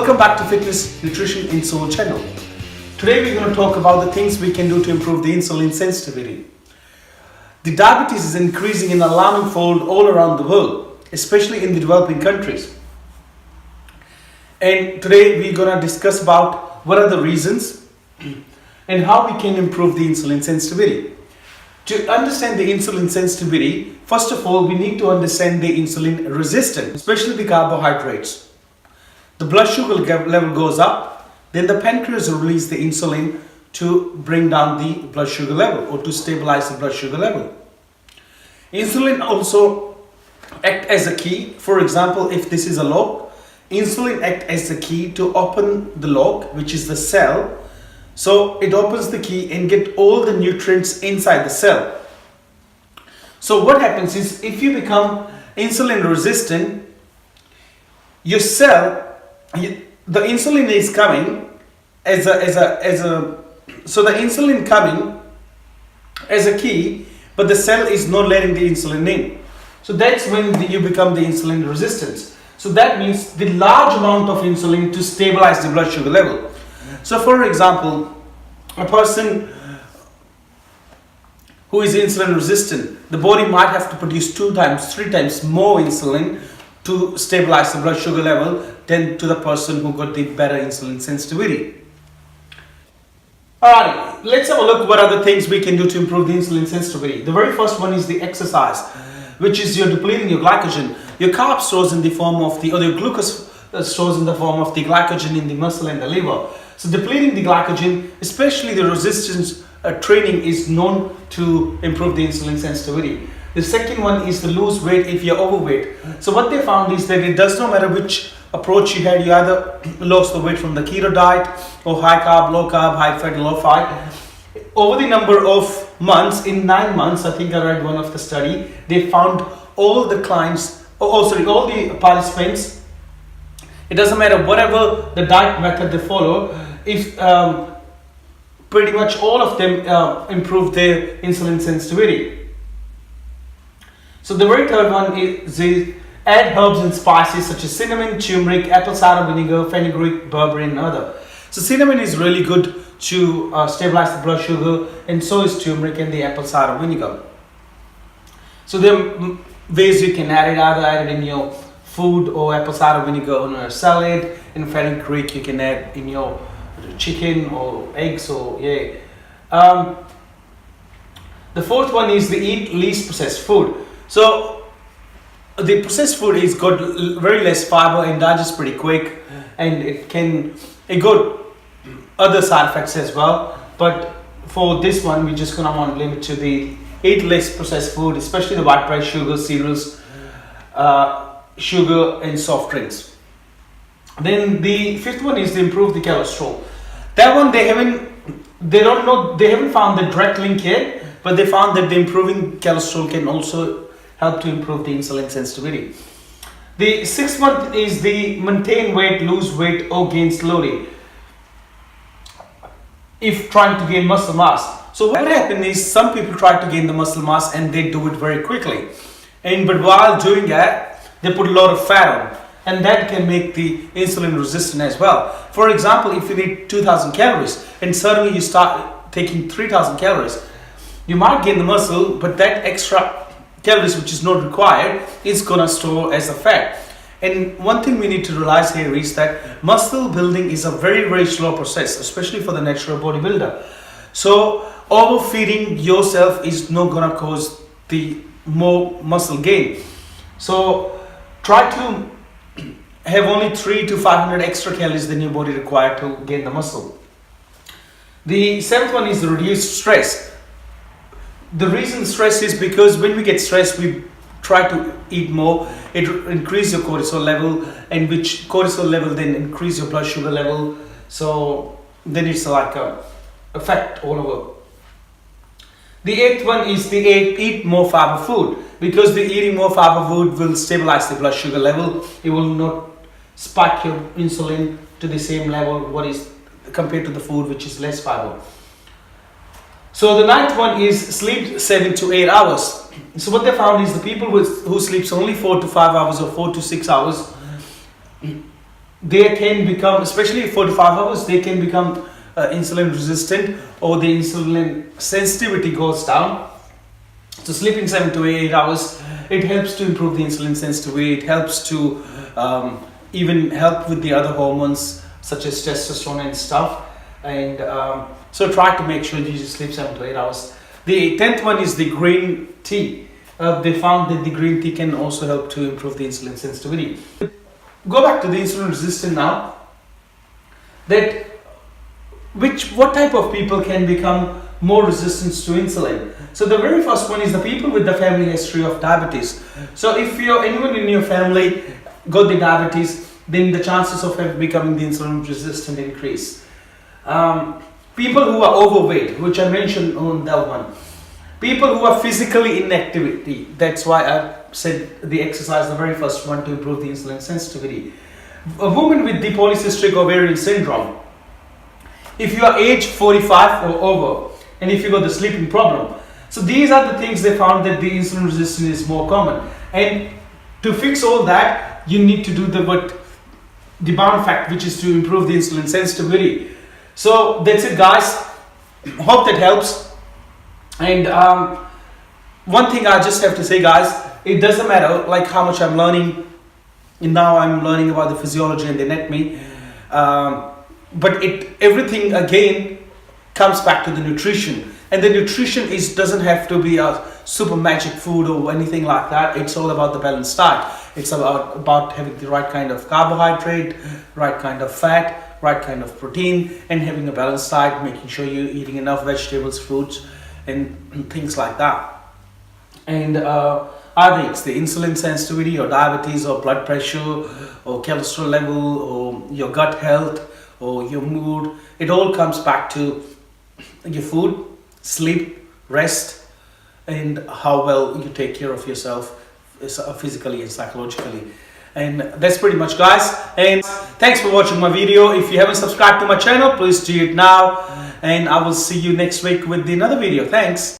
Welcome back to Fitness, Nutrition and Soul channel. Today we're going to talk about the things we can do to improve the insulin sensitivity. The diabetes is increasing in alarming fold all around the world, especially in the developing countries. And today we're going to discuss about what are the reasons and how we can improve the insulin sensitivity. To understand the insulin sensitivity, first of all, we need to understand the insulin resistance, especially the carbohydrates. The blood sugar level goes up, then the pancreas will release the insulin to bring down the blood sugar level or to stabilize the blood sugar level. Insulin also acts as a key. For example, if this is a lock, insulin acts as the key to open the lock, which is the cell. So it opens the key and get all the nutrients inside the cell. So what happens is, if you become insulin resistant, your cell, the insulin is coming so the insulin coming as a key, but the cell is not letting the insulin in. So that's when you become the insulin resistance. So that means the large amount of insulin to stabilize the blood sugar level. So for example, a person who is insulin resistant, the body might have to produce 2 times, 3 times more insulin to stabilize the blood sugar level than to the person who got the better insulin sensitivity. Alright, let's have a look what are the things we can do to improve the insulin sensitivity. The very first one is the exercise, which is you're depleting your glycogen. Your carb stores in the form of or your glucose stores in the form of the glycogen in the muscle and the liver. So depleting the glycogen, especially the resistance training, is known to improve the insulin sensitivity. The second one is to lose weight if you're overweight. So what they found is that it does not matter which approach you had, you either lost the weight from the keto diet or high carb, low carb, high fat, low fat. Over the number of months, in 9 months, I think I read one of the study, they found all the all the participants, it doesn't matter whatever the diet method they follow, if pretty much all of them improve their insulin sensitivity. So the very third one is add herbs and spices such as cinnamon, turmeric, apple cider vinegar, fenugreek, berberine and other. So cinnamon is really good to stabilize the blood sugar, and so is turmeric and the apple cider vinegar. So there are ways you can add it, either add it in your food or apple cider vinegar on a salad, and fenugreek you can add in your chicken or eggs or The fourth one is the eat least processed food. So the processed food is got very less fiber and digests pretty quick, and it got other side effects as well. But for this one, we're just gonna want to limit to the eat less processed food, especially the white bread, sugar, cereals, sugar and soft drinks. Then the fifth one is to improve the cholesterol. That one they haven't found the direct link yet, but they found that the improving cholesterol can also help to improve the insulin sensitivity. The sixth one is the maintain weight, lose weight or gain slowly if trying to gain muscle mass. So what happens is, some people try to gain the muscle mass and they do it very quickly, but while doing that they put a lot of fat on, and that can make the insulin resistant as well. For example, if you need 2000 calories and suddenly you start taking 3000 calories, you might gain the muscle, but that extra calories which is not required is gonna store as a fat. And one thing we need to realize here is that muscle building is a very, very slow process, especially for the natural bodybuilder. So overfeeding yourself is not gonna cause the more muscle gain. So try to have only 300 to 500 extra calories than your body required to gain the muscle. The seventh one is reduce stress. The reason stress is because when we get stressed, we try to eat more. It increases your cortisol level, and which cortisol level then increase your blood sugar level. So then it's like a effect all over. The eighth one is the eat more fiber food, because the eating more fiber food will stabilize the blood sugar level. It will not spike your insulin to the same level what is compared to the food which is less fiber. So the ninth one is sleep 7 to 8 hours. So what they found is the people who sleeps only 4 to 5 hours or 4 to 6 hours, they can become, especially 4 to 5 hours, they can become insulin resistant, or the insulin sensitivity goes down. So sleeping 7 to 8 hours, it helps to improve the insulin sensitivity. It helps to even help with the other hormones such as testosterone and stuff. And so try to make sure you sleep 7 to 8 hours. The 10th one is the green tea. They found that the green tea can also help to improve the insulin sensitivity. Go back to the insulin resistant now. That what type of people can become more resistant to insulin? So the very first one is the people with the family history of diabetes. So if anyone in your family got the diabetes, then the chances of becoming the insulin resistant increase. People who are overweight, which I mentioned on that one. People who are physically inactivity. That's why I said the exercise, the very first one, to improve the insulin sensitivity. A woman with the polycystic ovarian syndrome. If you are age 45 or over, and if you got the sleeping problem. So these are the things they found that the insulin resistance is more common. And to fix all that, you need to do the bound fact, which is to improve the insulin sensitivity. So that's it, guys. Hope that helps. And one thing I just have to say, guys, it doesn't matter like how much I'm learning. And now I'm learning about the physiology and the anatomy. But everything again comes back to the nutrition. And the nutrition doesn't have to be a super magic food or anything like that. It's all about the balanced diet. It's about having the right kind of carbohydrate, right kind of fat, right kind of protein, and having a balanced diet, making sure you're eating enough vegetables, fruits, and things like that. And either it's the insulin sensitivity or diabetes or blood pressure or cholesterol level or your gut health or your mood, it all comes back to your food, sleep, rest, and how well you take care of yourself physically and psychologically. And that's pretty much, guys. And thanks for watching my video. If you haven't subscribed to my channel, please do it now. And I will see you next week with another video. Thanks.